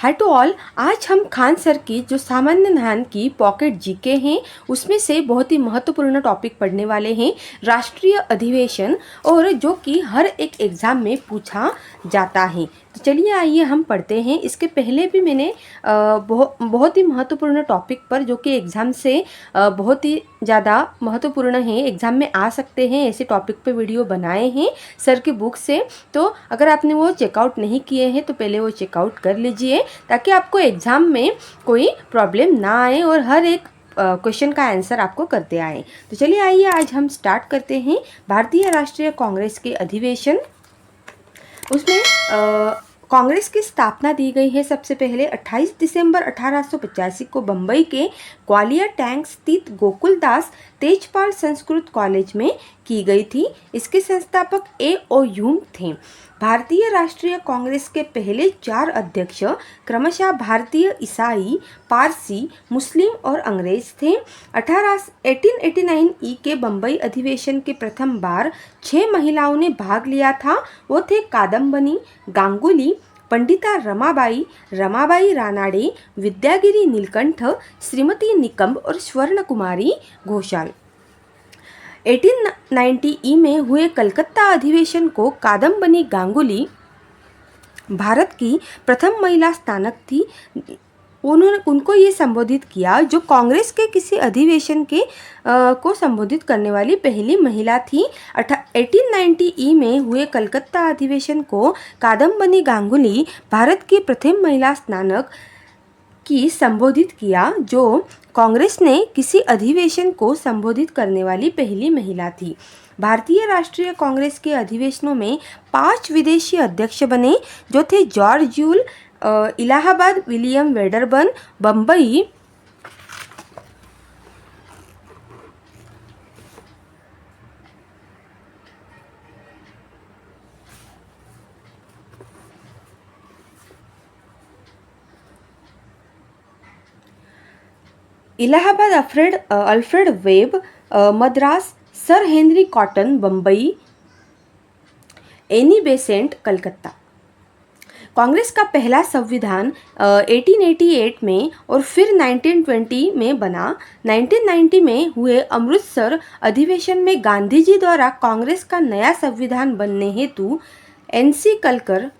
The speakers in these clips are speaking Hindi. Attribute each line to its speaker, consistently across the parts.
Speaker 1: Hi to all. आज हम खान सर की जो सामान्य ज्ञान की पॉकेट जीके हैं उसमें से बहुत ही महत्वपूर्ण टॉपिक पढ़ने वाले हैं, राष्ट्रीय अधिवेशन, और जो कि हर एक एग्ज़ाम में पूछा जाता है। तो चलिए आइए हम पढ़ते हैं। इसके पहले भी मैंने बहुत ही महत्वपूर्ण टॉपिक पर, जो कि एग्ज़ाम से बहुत ही ज़्यादा महत्वपूर्ण है, एग्ज़ाम में आ सकते हैं, ऐसे टॉपिक पे वीडियो बनाए हैं सर की बुक से। तो अगर आपने वो चेकआउट नहीं किए हैं तो पहले वो चेकआउट कर लीजिए, ताकि आपको एग्ज़ाम में कोई प्रॉब्लम ना आए और हर एक क्वेश्चन का आंसर आपको करते आए। तो चलिए आइए आज हम स्टार्ट करते हैं। भारतीय राष्ट्रीय कांग्रेस के अधिवेशन, उसमें कांग्रेस की स्थापना दी गई है सबसे पहले 28 दिसंबर 1885 को बम्बई के ग्वालियर टैंक स्थित गोकुलदास तेजपाल संस्कृत कॉलेज में की गई थी। इसके संस्थापक A.O. ह्यूम थे। भारतीय राष्ट्रीय कांग्रेस के पहले 4 अध्यक्ष क्रमशः भारतीय, ईसाई, पारसी, मुस्लिम और अंग्रेज थे। 1889 के बम्बई अधिवेशन के प्रथम बार 6 महिलाओं ने भाग लिया था। वो थे कादम्बनी गांगुली, पंडिता रमाबाई रानाडे, विद्यागिरी नीलकंठ, श्रीमती निकंब और स्वर्ण कुमारी घोषाल। 1890 में हुए कलकत्ता अधिवेशन को कादम्बनी गांगुली भारत की प्रथम महिला स्नातक थी। उनको ये संबोधित किया, जो कांग्रेस के किसी अधिवेशन के को संबोधित करने वाली पहली महिला थी। 1890 में हुए कलकत्ता अधिवेशन को कादम्बनी गांगुली भारत की प्रथम महिला स्नातक की संबोधित किया, जो कांग्रेस ने किसी अधिवेशन को संबोधित करने वाली पहली महिला थी। भारतीय राष्ट्रीय कांग्रेस के अधिवेशनों में 5 विदेशी अध्यक्ष बने, जो थे George Yule, Allahabad William Wedderburn, Bombay Alfred web, Madras sir Henry cotton, Bombay Annie Besant, Calcutta. Congress का पहला संविधान 1888 में और फिर 1920 में बना। 1990 में हुए अमृतसर अधिवेशन में गांधी जी द्वारा कांग्रेस का नया संविधान बनने हेतु NC कलकर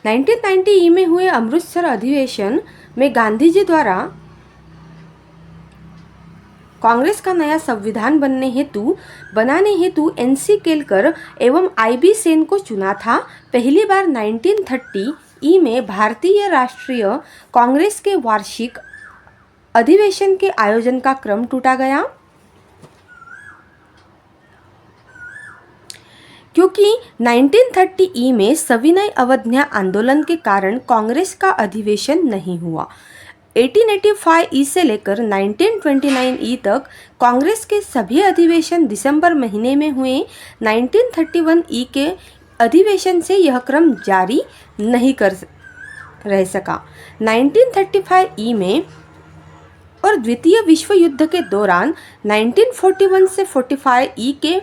Speaker 1: 1990 में हुए अमृतसर अधिवेशन में गांधी जी द्वारा कांग्रेस का नया संविधान बनाने हेतु NC केलकर एवं IB सेन को चुना था। पहली बार 1930 में भारतीय राष्ट्रीय कांग्रेस के वार्षिक अधिवेशन के आयोजन का क्रम टूटा गया, क्योंकि 1930 में सविनय अवज्ञा आंदोलन के कारण कांग्रेस का अधिवेशन नहीं हुआ। 1885 से लेकर 1929 तक कांग्रेस के सभी अधिवेशन दिसंबर महीने में हुए। 1931 के अधिवेशन से यह क्रम जारी नहीं रह सका। 1935 में और द्वितीय विश्व युद्ध के दौरान 1941 से 45 के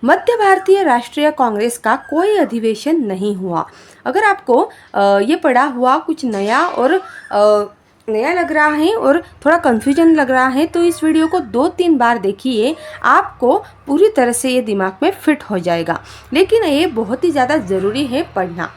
Speaker 1: मध्य भारतीय राष्ट्रीय कांग्रेस का कोई अधिवेशन नहीं हुआ। अगर आपको ये पढ़ा हुआ कुछ नया लग रहा है और थोड़ा कन्फ्यूजन लग रहा है, तो इस वीडियो को 2-3 बार देखिए, आपको पूरी तरह से ये दिमाग में फिट हो जाएगा। लेकिन ये बहुत ही ज़्यादा ज़रूरी है पढ़ना।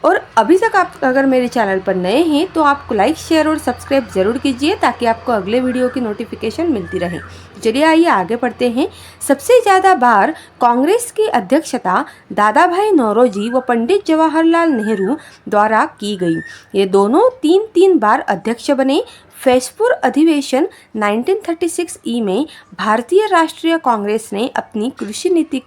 Speaker 1: और अभी तक आप अगर मेरे चैनल पर नए हैं तो आपको लाइक, शेयर और सब्सक्राइब ज़रूर कीजिए, ताकि आपको अगले वीडियो की नोटिफिकेशन मिलती रहे। चलिए आइए आगे बढ़ते हैं। सबसे ज़्यादा बार कांग्रेस की अध्यक्षता दादा भाई नौरोजी व पंडित जवाहरलाल नेहरू द्वारा की गई। ये दोनों 3-3 बार अध्यक्ष बने। फैसपुर अधिवेशन 1936 में भारतीय राष्ट्रीय कांग्रेस ने अपनी कृषि नीति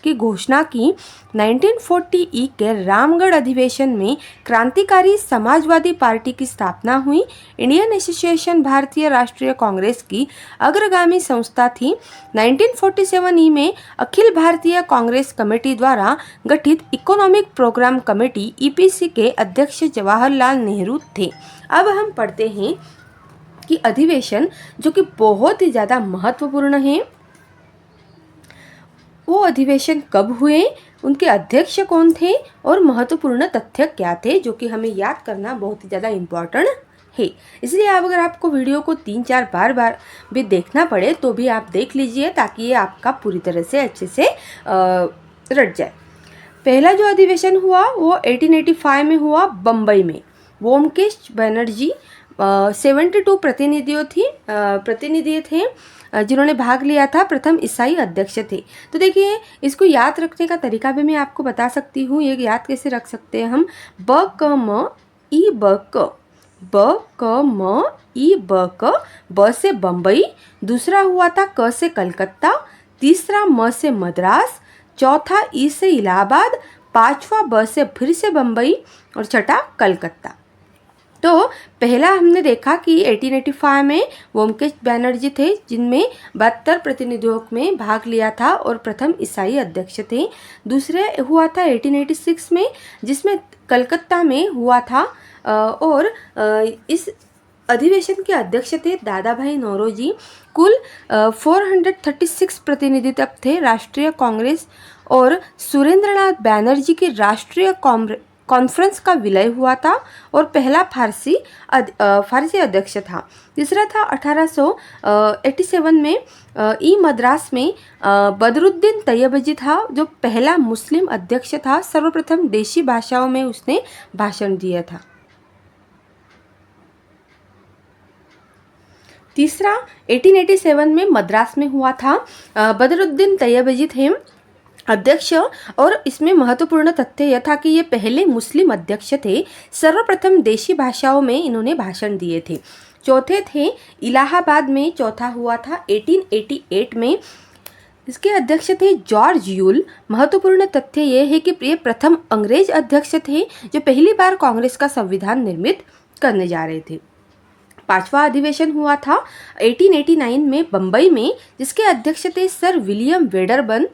Speaker 1: की घोषणा की। 1940 के रामगढ़ अधिवेशन में क्रांतिकारी समाजवादी पार्टी की स्थापना हुई। इंडियन एसोसिएशन भारतीय राष्ट्रीय कांग्रेस की अग्रगामी संस्था थी। 1947 में अखिल भारतीय कांग्रेस कमेटी द्वारा गठित इकोनॉमिक प्रोग्राम कमेटी EPC के अध्यक्ष जवाहरलाल नेहरू थे। अब हम पढ़ते हैं कि अधिवेशन जो कि बहुत ही ज़्यादा महत्वपूर्ण है, वो अधिवेशन कब हुए, उनके अध्यक्ष कौन थे और महत्वपूर्ण तथ्य क्या थे, जो कि हमें याद करना बहुत ही ज़्यादा इम्पोर्टेंट है। इसलिए आप अगर आपको वीडियो को 3-4 बार भी देखना पड़े तो भी आप देख लीजिए, ताकि ये आपका पूरी तरह से अच्छे से रट जाए। पहला जो अधिवेशन हुआ वो 1885 में हुआ बम्बई में। व्योमकेश बनर्जी 72 प्रतिनिधि थे जिन्होंने भाग लिया था। प्रथम ईसाई अध्यक्ष थे। तो देखिए, इसको याद रखने का तरीका भी मैं आपको बता सकती हूँ। ये याद कैसे रख सकते हैं हम, ब क म ई ब क, ब क म ई ब क, ब से बम्बई, दूसरा हुआ था क से कलकत्ता, तीसरा म से मद्रास, चौथा ई से इलाहाबाद, पांचवा ब से फिर से बम्बई और छठा कलकत्ता। तो पहला हमने देखा कि 1885 में व्योमकेश बनर्जी थे, जिनमें 72 प्रतिनिधियों में भाग लिया था और प्रथम ईसाई अध्यक्ष थे। दूसरे हुआ था 1886 में, जिसमें कलकत्ता में हुआ था और इस अधिवेशन के अध्यक्ष थे दादा भाई नौरोजी। कुल 436 प्रतिनिधि तक थे राष्ट्रीय कांग्रेस और सुरेंद्रनाथ बैनर्जी की राष्ट्रीय कॉन्फ्रेंस का विलय हुआ था और पहला फारसी अध्यक्ष था। तीसरा था 1887 में ई मद्रास में बदरुद्दीन तैयबजी था, जो पहला मुस्लिम अध्यक्ष था। सर्वप्रथम देशी भाषाओं में उसने भाषण दिया था। तीसरा 1887 में मद्रास में हुआ था। बदरुद्दीन तैयबजी थे अध्यक्ष और इसमें महत्वपूर्ण तथ्य यह था कि ये पहले मुस्लिम अध्यक्ष थे। सर्वप्रथम देशी भाषाओं में इन्होंने भाषण दिए थे। चौथे थे इलाहाबाद में, चौथा हुआ था 1888 में। इसके अध्यक्ष थे जॉर्ज यूल। महत्वपूर्ण तथ्य ये है कि ये प्रथम अंग्रेज अध्यक्ष थे जो पहली बार कांग्रेस का संविधान निर्मित करने जा रहे थे। पांचवा अधिवेशन हुआ था 1889 में बम्बई में, जिसके अध्यक्ष थे सर विलियम वेडरबर्न।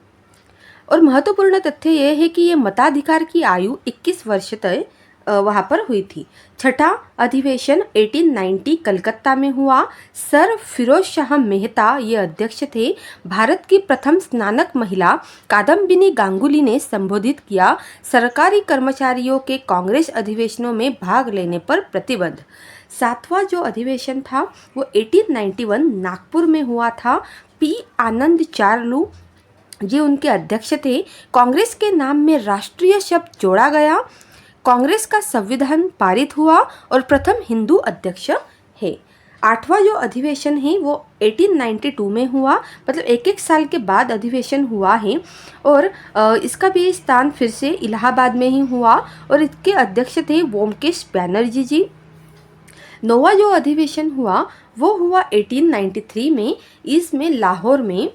Speaker 1: और महत्वपूर्ण तथ्य यह है कि ये मताधिकार की आयु 21 वर्ष तक वहाँ पर हुई थी। छठा अधिवेशन 1890 कलकत्ता में हुआ। सर फिरोज शाह मेहता ये अध्यक्ष थे। भारत की प्रथम स्नातक महिला कादम्बिनी गांगुली ने संबोधित किया। सरकारी कर्मचारियों के कांग्रेस अधिवेशनों में भाग लेने पर प्रतिबंध। सातवां जो अधिवेशन था वो 1891 नागपुर में हुआ था। पी आनंद चारलू जी उनके अध्यक्ष थे। कांग्रेस के नाम में राष्ट्रीय शब्द जोड़ा गया। कांग्रेस का संविधान पारित हुआ और प्रथम हिंदू अध्यक्ष है। आठवां जो अधिवेशन है वो 1892 में हुआ, मतलब एक साल के बाद अधिवेशन हुआ है और इसका भी स्थान फिर से इलाहाबाद में ही हुआ और इसके अध्यक्ष थे व्योमकेश बनर्जी जी। नौवां जो अधिवेशन हुआ वो हुआ 1893 में। इसमें लाहौर में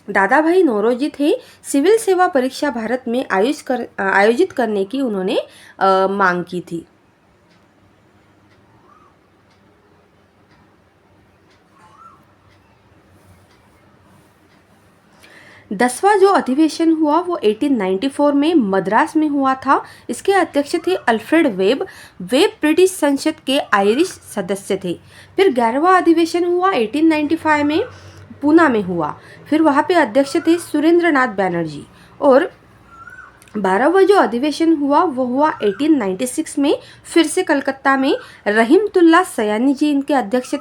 Speaker 1: दादा भाई नौरोजी थे। सिविल सेवा परीक्षा भारत में आयोजित करने की उन्होंने मांग की थी। दसवां जो अधिवेशन हुआ वो 1894 में मद्रास में हुआ था। इसके अध्यक्ष थे अल्फ्रेड वेब। वेब ब्रिटिश संसद के आयरिश सदस्य थे। फिर 11वां अधिवेशन हुआ 1895 में पूना में हुआ। फिर वहाँ पे अध्यक्ष थे सुरेंद्रनाथ बैनर्जी। और 12वां जो अधिवेशन हुआ वो हुआ 1896 में, फिर से कलकत्ता में। रहीमतुल्ला सयानी जी इनके अध्यक्ष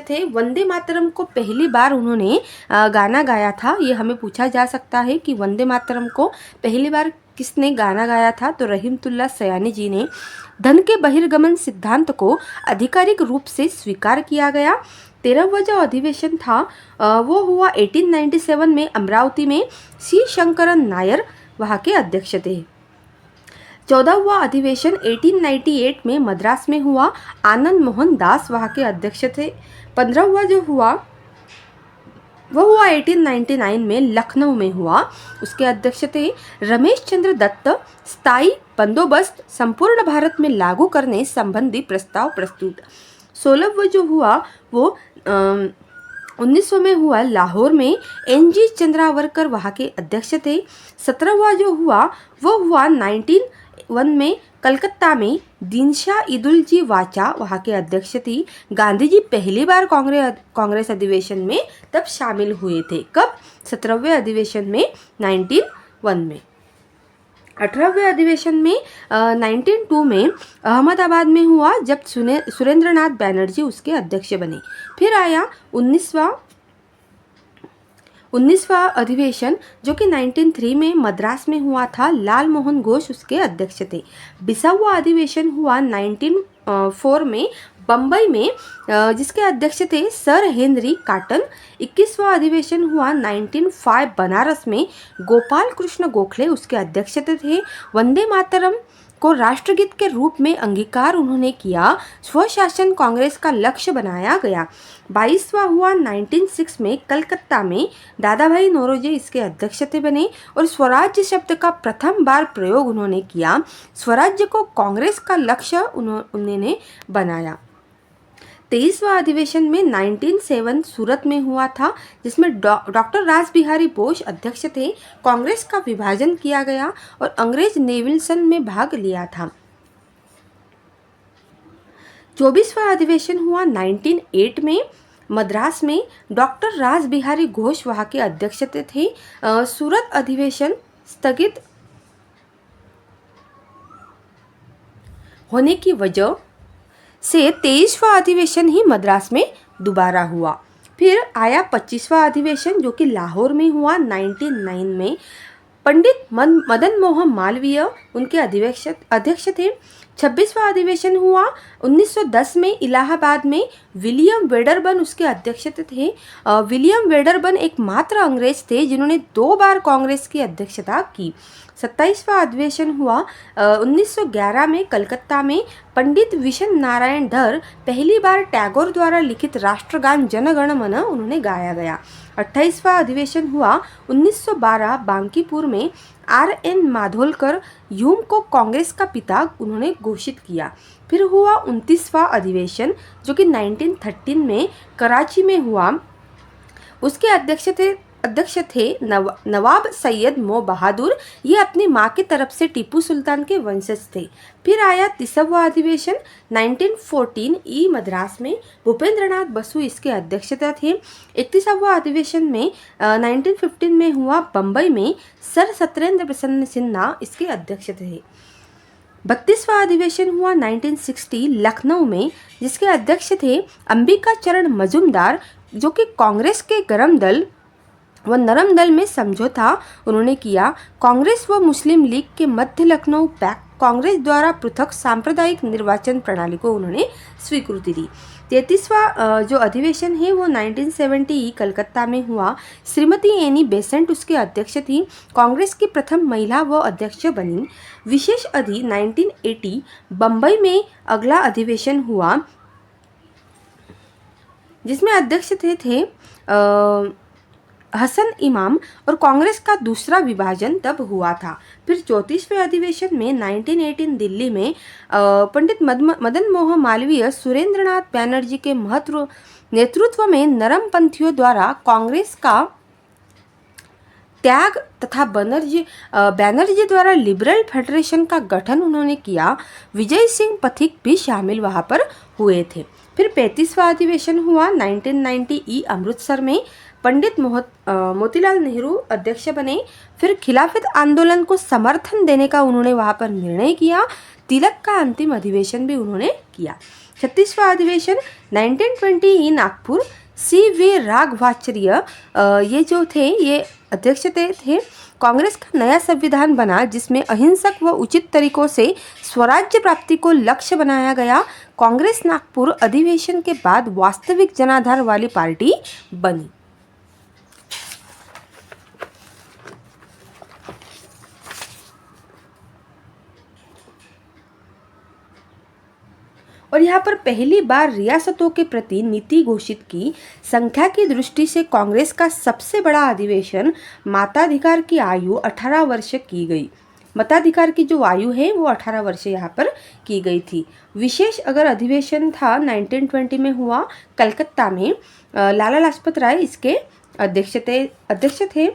Speaker 1: थे। वंदे मातरम को पहली बार उन्होंने गाना गाया था। ये हमें पूछा जा सकता है कि वंदे मातरम को पहली बार किसने गाना गाया था, तो रहीमतुल्ला सयानी जी ने। धन के बहिर्गमन सिद्धांत को आधिकारिक रूप से स्वीकार किया गया। 13वां जो अधिवेशन था वो हुआ 1897 में अमरावती में। सी शंकरन नायर वहाँ के अध्यक्ष थे। 14वां अधिवेशन 1898 में मद्रास में हुआ। आनंद मोहन दास वहाँ के अध्यक्ष थे। 15वां जो हुआ वो हुआ 1899 में लखनऊ में हुआ। उसके अध्यक्ष थे रमेश चंद्र दत्त। स्थायी बंदोबस्त संपूर्ण भारत में लागू करने संबंधी प्रस्ताव प्रस्तुत। 16वां जो हुआ वो 1900 में हुआ लाहौर में। NG चंद्रावरकर वहाँ के अध्यक्ष थे। 17वां जो हुआ वो हुआ 1901 में कलकत्ता में दीनशा ईदुल वाचा वहाँ के अध्यक्ष थी। गांधी जी पहली बार कांग्रेस अधिवेशन में तब शामिल हुए थे। कब? 17वें अधिवेशन में 1901 में। 18वें अधिवेशन में 1902 में अहमदाबाद में हुआ जब सुरेंद्रनाथ बैनर्जी उसके अध्यक्ष बने। फिर आया 19वां अधिवेशन जो कि 1903 में मद्रास में हुआ था। लाल मोहन घोष उसके अध्यक्ष थे। 20वां अधिवेशन हुआ 1904 में बम्बई में, जिसके अध्यक्ष थे सर हेनरी कॉटन। 21वां अधिवेशन हुआ 1905 बनारस में, गोपाल कृष्ण गोखले उसके अध्यक्ष थे। वंदे मातरम को राष्ट्रगीत के रूप में अंगीकार उन्होंने किया। स्वशासन कांग्रेस का लक्ष्य बनाया गया। 22वां हुआ 1906 में कलकत्ता में, दादा भाई नौरोजी इसके अध्यक्ष बने और स्वराज्य शब्द का प्रथम बार प्रयोग उन्होंने किया। स्वराज्य को कांग्रेस का लक्ष्य उन्होंने बनाया। 23वां अधिवेशन में 1907 सूरत में हुआ था, जिसमें डॉक्टर रास बिहारी बोस अध्यक्ष थे। कांग्रेस का विभाजन किया गया और अंग्रेज नेविल्सन में भाग लिया था। 24वां अधिवेशन हुआ 1908 में मद्रास में, डॉक्टर रास बिहारी घोष वहाँ के अध्यक्ष थे। सूरत अधिवेशन स्थगित होने की वजह से 23वां अधिवेशन ही मद्रास में दोबारा हुआ। फिर आया 25वां अधिवेशन जो कि लाहौर में हुआ 1909 में। पंडित मदन मोहन मालवीय उनके अध्यक्ष थे। 26वां अधिवेशन हुआ 1910 में इलाहाबाद में, विलियम वेडरबर्न उसके अध्यक्ष थे। विलियम वेडरबर्न एकमात्र अंग्रेज थे जिन्होंने 2 बार कांग्रेस की अध्यक्षता की। 27वां अधिवेशन हुआ 1911 में कलकत्ता में। पंडित विशन नारायण धर पहली बार टैगोर द्वारा लिखित राष्ट्रगान जन गण मन उन्होंने गाया गया। 28वां अधिवेशन हुआ 1912 बांकीपुर में। RN माधोलकर ह्यूम को कांग्रेस का पिता उन्होंने घोषित किया। फिर हुआ 29वां अधिवेशन जो कि 1913 में कराची में हुआ। उसके अध्यक्ष थे नवाब सैयद मो बहादुर। ये अपनी माँ की तरफ से टीपू सुल्तान के वंशज थे। फिर आया 30वां अधिवेशन 1914 मद्रास में, भूपेंद्रनाथ बसु इसके अध्यक्षता थे। 31वां अधिवेशन में 1915 में हुआ बम्बई में, सर सत्येंद्र प्रसन्न सिन्हा इसके अध्यक्ष थे। 32वां अधिवेशन हुआ 1960 लखनऊ में, जिसके अध्यक्ष थे अंबिका चरण मजुमदार, जो कि कांग्रेस के गरम दल व नरम दल में समझौता उन्होंने किया। कांग्रेस व मुस्लिम लीग के मध्य लखनऊ पैक्ट कांग्रेस द्वारा पृथक सांप्रदायिक निर्वाचन प्रणाली को उन्होंने स्वीकृति दी। 33वां जो अधिवेशन है वो 1970 कलकत्ता में हुआ। श्रीमती एनी बेसेंट उसके अध्यक्ष थी। कांग्रेस की प्रथम महिला वो अध्यक्ष बनी। विशेष अधि 1980 बम्बई में अगला अधिवेशन हुआ, जिसमें अध्यक्ष थे हसन इमाम, और कांग्रेस का दूसरा विभाजन तब हुआ था। फिर 34वें अधिवेशन में 1918 दिल्ली में पंडित मदन मोहन मालवीय सुरेंद्रनाथ बैनर्जी के नेतृत्व में नरमपंथियों द्वारा कांग्रेस का त्याग तथा बैनर्जी द्वारा लिबरल फेडरेशन का गठन उन्होंने किया। विजय सिंह पथिक भी शामिल वहाँ पर हुए थे। फिर 35वां अधिवेशन हुआ 1990 अमृतसर में। पंडित मोतीलाल नेहरू अध्यक्ष बने। फिर खिलाफत आंदोलन को समर्थन देने का उन्होंने वहाँ पर निर्णय किया। तिलक का अंतिम अधिवेशन भी उन्होंने किया। 36वां अधिवेशन 1920 नागपुर। CV राघवाचार्य ये जो थे ये अध्यक्ष थे। कांग्रेस का नया संविधान बना जिसमें अहिंसक व उचित तरीकों से स्वराज्य प्राप्ति को लक्ष्य बनाया गया। कांग्रेस नागपुर अधिवेशन के बाद वास्तविक जनाधार वाली पार्टी बनी। और यहाँ पर पहली बार रियासतों के प्रति नीति घोषित की। संख्या की दृष्टि से कांग्रेस का सबसे बड़ा अधिवेशन मताधिकार की आयु 18 वर्ष की गई। मताधिकार की जो आयु है वो 18 वर्ष यहाँ पर की गई थी। विशेष अगर अधिवेशन था 1920 में हुआ कलकत्ता में। लाला लाजपत राय इसके अध्यक्ष थे।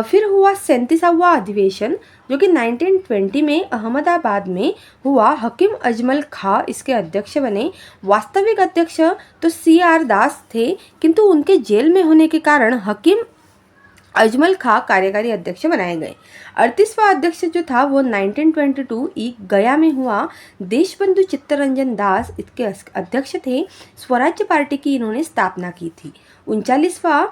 Speaker 1: फिर हुआ 37वां अधिवेशन जो कि 1920 में अहमदाबाद में हुआ। हकीम अजमल खां इसके अध्यक्ष बने। वास्तविक अध्यक्ष तो CR दास थे, किंतु उनके जेल में होने के कारण हकीम अजमल खां कार्यकारी अध्यक्ष बनाए गए। 38वां अध्यक्ष जो था वो 1922 गया में हुआ। देशबंधु चित्तरंजन दास इसके अध्यक्ष थे। स्वराज्य पार्टी की इन्होंने स्थापना की थी। 39वां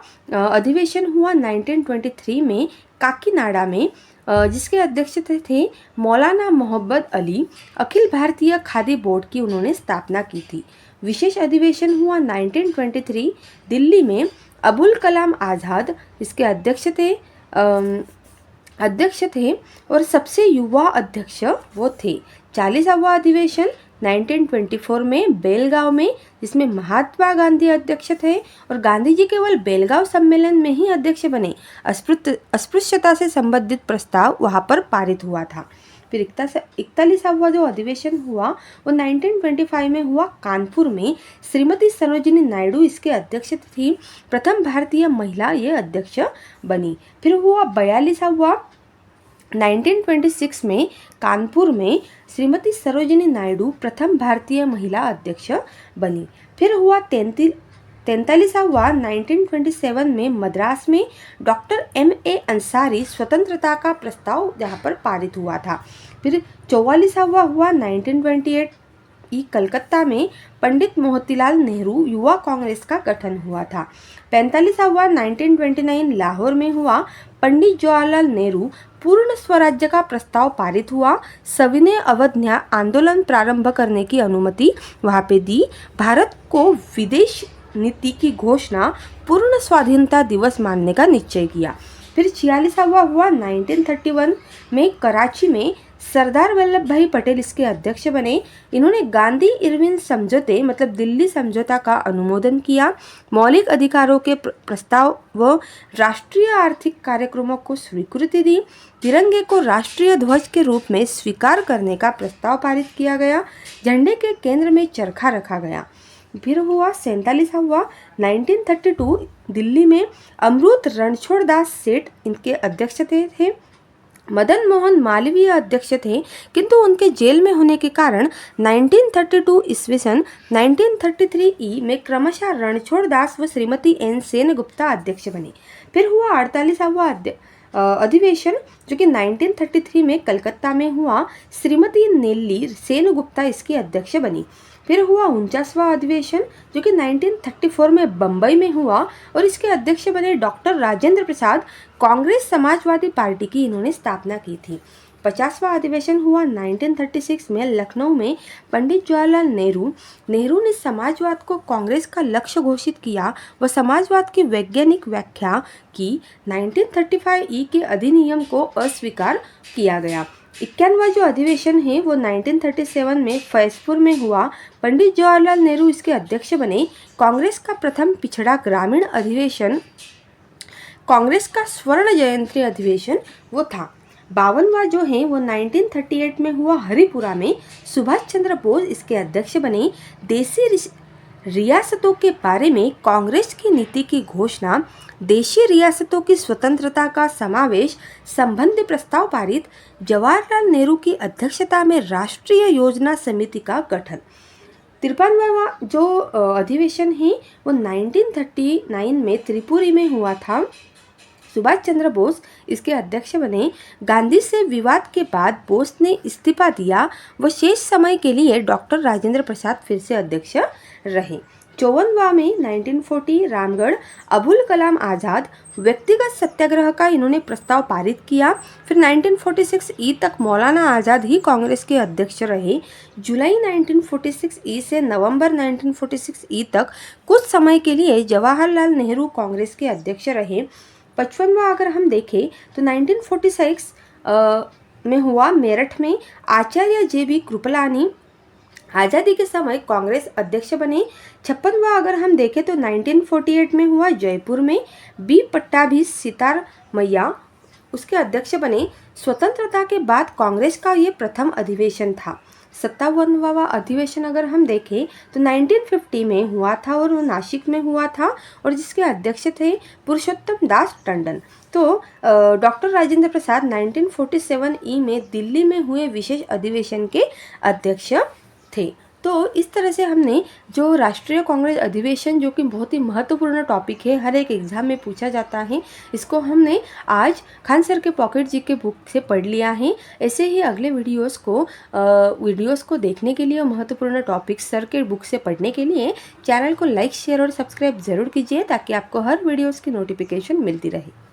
Speaker 1: अधिवेशन हुआ 1923 में काकीनाडा में, जिसके अध्यक्ष थे मौलाना मोहब्बत अली। अखिल भारतीय खादी बोर्ड की उन्होंने स्थापना की थी। विशेष अधिवेशन हुआ 1923 दिल्ली में। अबुल कलाम आज़ाद इसके अध्यक्ष थे और सबसे युवा अध्यक्ष वो थे। 40वां अधिवेशन 1924 में बेलगांव में, जिसमें महात्मा गांधी अध्यक्ष थे और गांधी जी केवल बेलगांव सम्मेलन में ही अध्यक्ष बने। अस्पृश्यता से संबंधित प्रस्ताव वहाँ पर पारित हुआ था। फिर 41वां जो अधिवेशन हुआ वो 1925 में हुआ कानपुर में। श्रीमती सरोजिनी नायडू इसके अध्यक्ष थी। प्रथम भारतीय महिला ये अध्यक्ष बनी। फिर हुआ 42वां 1926 में कानपुर में श्रीमती सरोजिनी नायडू प्रथम भारतीय महिला अध्यक्ष बनी। फिर हुआ 43वां 1927 में मद्रास में डॉक्टर MA अंसारी स्वतंत्रता का प्रस्ताव जहाँ पर पारित हुआ था। फिर 44वां हुआ 1928 कलकत्ता में पंडित मोतीलाल नेहरू युवा कांग्रेस का गठन हुआ था। 45वां 1929 लाहौर में हुआ। पंडित जवाहरलाल नेहरू पूर्ण स्वराज्य का प्रस्ताव पारित हुआ। सविनय अवध न्याय आंदोलन प्रारंभ करने की अनुमति वहाँ पे दी। भारत को विदेश नीति की घोषणा पूर्ण स्वाधीनता दिवस मानने का निश्चय किया। फिर 46वां हुआ 1931 में कराची में। सरदार वल्लभ भाई पटेल इसके अध्यक्ष बने। इन्होंने गांधी इरविन समझौते मतलब दिल्ली समझौता का अनुमोदन किया। मौलिक अधिकारों के प्रस्ताव व राष्ट्रीय आर्थिक कार्यक्रमों को स्वीकृति दी। तिरंगे को राष्ट्रीय ध्वज के रूप में स्वीकार करने का प्रस्ताव पारित किया गया। झंडे के केंद्र में चरखा रखा गया। फिर हुआ 47वां 1932 दिल्ली में। अमृत रणछोड़ दास सेठ इनके अध्यक्ष थे। मदन मोहन मालवीय अध्यक्ष थे, किंतु उनके जेल में होने के कारण 1932 ईस्वी सन 1933 में क्रमशः रणछोड़ दास व श्रीमती N सेनगुप्ता अध्यक्ष बने। फिर हुआ 48वां अधिवेशन जो कि 1933 में कलकत्ता में हुआ। श्रीमती नेल्ली सेनगुप्ता इसकी अध्यक्ष बनी। फिर हुआ 49वां अधिवेशन जो कि 1934 में बम्बई में हुआ और इसके अध्यक्ष बने डॉक्टर राजेंद्र प्रसाद। कांग्रेस समाजवादी पार्टी की इन्होंने स्थापना की थी। 50वां अधिवेशन हुआ 1936 में लखनऊ में। पंडित जवाहरलाल नेहरू ने समाजवाद को कांग्रेस का लक्ष्य घोषित किया व समाजवाद की वैज्ञानिक व्याख्या की। 1935 के अधिनियम को अस्वीकार किया गया। 51वां जो अधिवेशन है वो 1937 में फैजपुर में हुआ। पंडित जवाहरलाल नेहरू इसके अध्यक्ष बने। कांग्रेस का प्रथम पिछड़ा ग्रामीण अधिवेशन कांग्रेस का स्वर्ण जयंती अधिवेशन वो था। 52वां जो है वो 1938 में हुआ हरिपुरा में। सुभाष चंद्र बोस इसके अध्यक्ष बने। देशी रियासतों के बारे में कांग्रेस की नीति की घोषणा। देशी रियासतों की स्वतंत्रता का समावेश संबंधी प्रस्ताव पारित। जवाहरलाल नेहरू की अध्यक्षता में राष्ट्रीय योजना समिति का गठन। 53वां जो अधिवेशन है वो 1939 में त्रिपुरी में हुआ था। सुभाष चंद्र बोस इसके अध्यक्ष बने। गांधी से विवाद के बाद बोस ने इस्तीफा दिया व शेष समय के लिए डॉक्टर राजेंद्र प्रसाद फिर से अध्यक्ष रहे। 54वां में 1940 रामगढ़ अबुल कलाम आज़ाद व्यक्तिगत सत्याग्रह का इन्होंने प्रस्ताव पारित किया। फिर 1946 तक मौलाना आज़ाद ही कांग्रेस के अध्यक्ष रहे। जुलाई 1946 से नवंबर 1946 तक कुछ समय के लिए जवाहरलाल नेहरू कांग्रेस के अध्यक्ष रहे। 55वां अगर हम देखें तो 1946 में हुआ मेरठ में। आचार्य JB कृपलानी आज़ादी के समय कांग्रेस अध्यक्ष बने। 56वां अगर हम देखें तो 1948 में हुआ जयपुर में। B पट्टाभी सितार मैया उसके अध्यक्ष बने। स्वतंत्रता के बाद कांग्रेस का ये प्रथम अधिवेशन था। 57वां अधिवेशन अगर हम देखें तो 1950 में हुआ था और वो नासिक में हुआ था और जिसके अध्यक्ष थे पुरुषोत्तम दास टंडन। तो डॉक्टर राजेंद्र प्रसाद 1947 ई में दिल्ली में हुए विशेष अधिवेशन के अध्यक्ष थे। तो इस तरह से हमने जो राष्ट्रीय कांग्रेस अधिवेशन, जो कि बहुत ही महत्वपूर्ण टॉपिक है, हर एक एग्जाम में पूछा जाता है, इसको हमने आज खान सर के पॉकेट जी के बुक से पढ़ लिया है। ऐसे ही अगले वीडियोस को देखने के लिए, महत्वपूर्ण टॉपिक सर के बुक से पढ़ने के लिए चैनल को लाइक, शेयर और सब्सक्राइब ज़रूर कीजिए ताकि आपको हर वीडियोस की नोटिफिकेशन मिलती रहे।